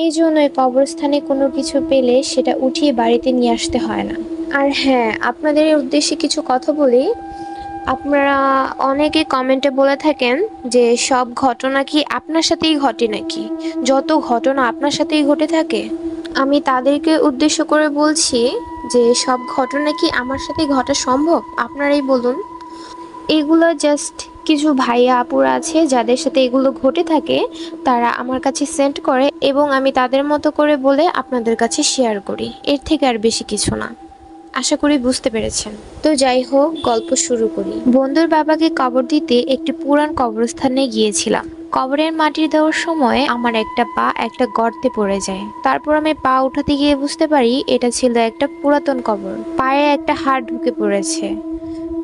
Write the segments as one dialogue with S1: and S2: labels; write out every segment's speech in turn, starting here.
S1: এই জন্যই কবরস্থানে কোনো কিছু পেলে সেটা উঠিয়ে বাড়িতে নিয়ে আসতে হয় না। আর হ্যাঁ, আপনাদের উদ্দেশ্যে কিছু কথা বলি। আপনারা অনেকে কমেন্টে বলে থাকেন যে সব ঘটনা কি আপনার সাথেই ঘটে নাকি, যত ঘটনা আপনার সাথেই ঘটে থাকে। আমি তাদেরকে উদ্দেশ্য করে বলছি যে সব ঘটনা কি আমার সাথেই ঘটা সম্ভব? আপনারাই বলুন। এগুলো জাস্ট কিছু ভাইয়া আপুরা আছে যাদের সাথে এগুলো ঘটে থাকে, তারা আমার কাছে সেন্ড করে এবং আমি তাদের মতো করে বলে আপনাদের কাছে শেয়ার করি। এর থেকে আর বেশি কিছু না। আশা করি বুঝতে পেরেছেন। তো যাই হোক, গল্প শুরু করি। বন্ধুর বাবাকে কবর দিতে একটি পুরান কবরস্থানে গিয়েছিলাম। কবরের মাটি দেওয়ার সময় আমার একটা পা একটা গর্তে পড়ে যায়। তারপর আমি পা উঠাতে গিয়ে বুঝতে পারি এটা ছিল একটা পুরাতন কবর। পায়ে একটা হাড় ঢুকে পড়েছে।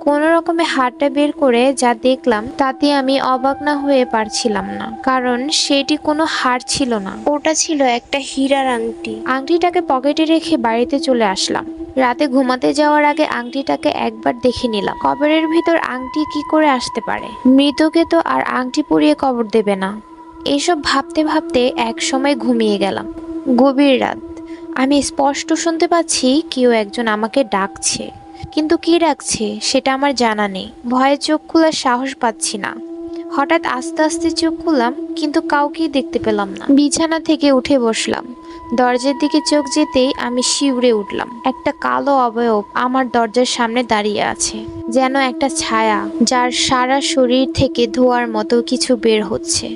S1: কোনো রকমে হাড়টা বের করে যা দেখলাম তাতে আমি অবাক না হয়ে পারছিলাম না, কারণ সেটি কোনো হাড় ছিল না, ওটা ছিল একটা হীরার আংটি। আংটিটাকে পকেটে রেখে বাড়িতে চলে আসলাম। রাতে ঘুমাতে যাওয়ার আগে আংটিটাকে একবার দেখে নিলাম। কবরের ভিতর আংটি কি করে আসতে পারে? মৃতকে তো আর আংটি পরিয়ে কবর দেবে না। এসব ভাবতে ভাবতে এক সময় ঘুমিয়ে গেলাম। গভীর রাত। আমি স্পষ্ট শুনতে পাচ্ছি কেউ একজন আমাকে ডাকছে, কিন্তু কি ডাকছে সেটা আমার জানা নেই। ভয়ে চোখ খোলার সাহস পাচ্ছি না। হঠাৎ আস্তে আস্তে চোখ খুললাম, কিন্তু কাউকেই দেখতে পেলাম না। বিছানা থেকে উঠে বসলাম। দরজার দিকে চোখ যেতেই আমি শিউরে উঠলাম। একটা কালো অবয়ব আমার দরজার সামনে দাঁড়িয়ে আছে, যেন একটা ছায়া, যার সারা শরীর থেকে ধোঁয়ার মতো কিছু বের হচ্ছে।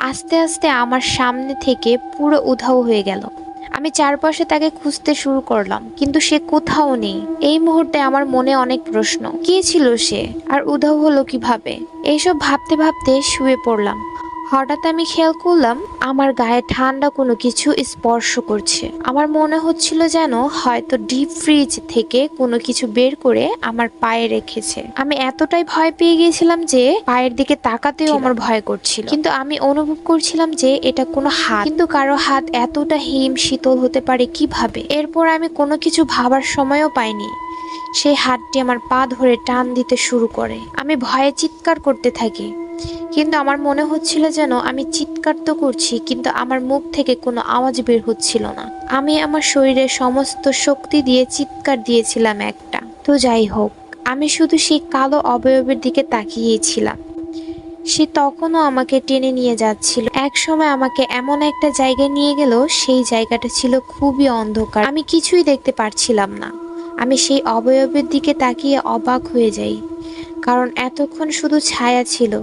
S1: আস্তে আস্তে আমার সামনে থেকে পুরো উধাও হয়ে গেল। আমি চারপাশে তাকে খুঁজতে শুরু করলাম, কিন্তু সে কোথাও নেই। এই মুহূর্তে আমার মনে অনেক প্রশ্ন। কে ছিল সে, আর উধাও হলো কিভাবে? এইসব ভাবতে ভাবতে শুয়ে পড়লাম। হঠাৎ আমি খেয়াল করলাম আমার গায়ে ঠান্ডা কোনো কিছু স্পর্শ করছে। আমার মনে হচ্ছিল যেন হয়তো ডিপ ফ্রিজ থেকে কোনো কিছু বের করে আমার পায়ে রেখেছে। আমি এতটাই ভয় পেয়ে গিয়েছিলাম যে পায়ের দিকে তাকাতেও আমার ভয় করছিল। কিন্তু আমি অনুভব করছিলাম যে এটা কোনো হাত, কিন্তু কারো হাত এতটা হিম শীতল হতে পারে কিভাবে? এরপর আমি কোনো কিছু ভাবার সময়ও পাইনি। সেই হাতটি আমার পা ধরে টান দিতে শুরু করে। আমি ভয়ে চিৎকার করতে থাকি, কিন্তু আমার মনে হচ্ছিল যেন আমি চিৎকার তো করছি, কিন্তু আমার মুখ থেকে কোনো আওয়াজ বের হচ্ছিল না। আমি আমার শরীরের সমস্ত শক্তি দিয়ে চিৎকার দিয়েছিলাম একটা। তো যাই হোক, আমি শুধু সেই কালো অবয়বের দিকে তাকিয়েছিলাম। সে তখনও আমাকে টেনে নিয়ে যাচ্ছিল। এক সময় আমাকে এমন একটা জায়গায় নিয়ে গেল, সেই জায়গাটা ছিল খুবই অন্ধকার। আমি কিছুই দেখতে পারছিলাম না। আমি সেই অবয়বের দিকে তাকিয়ে অবাক হয়ে যাই, কারণ এতক্ষণ শুধু ছায়া ছিল,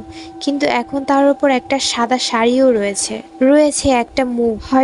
S1: কিন্তু এখন তার উপর একটা সাদা শাড়িও রয়েছে। রয়েছে একটা মুখ।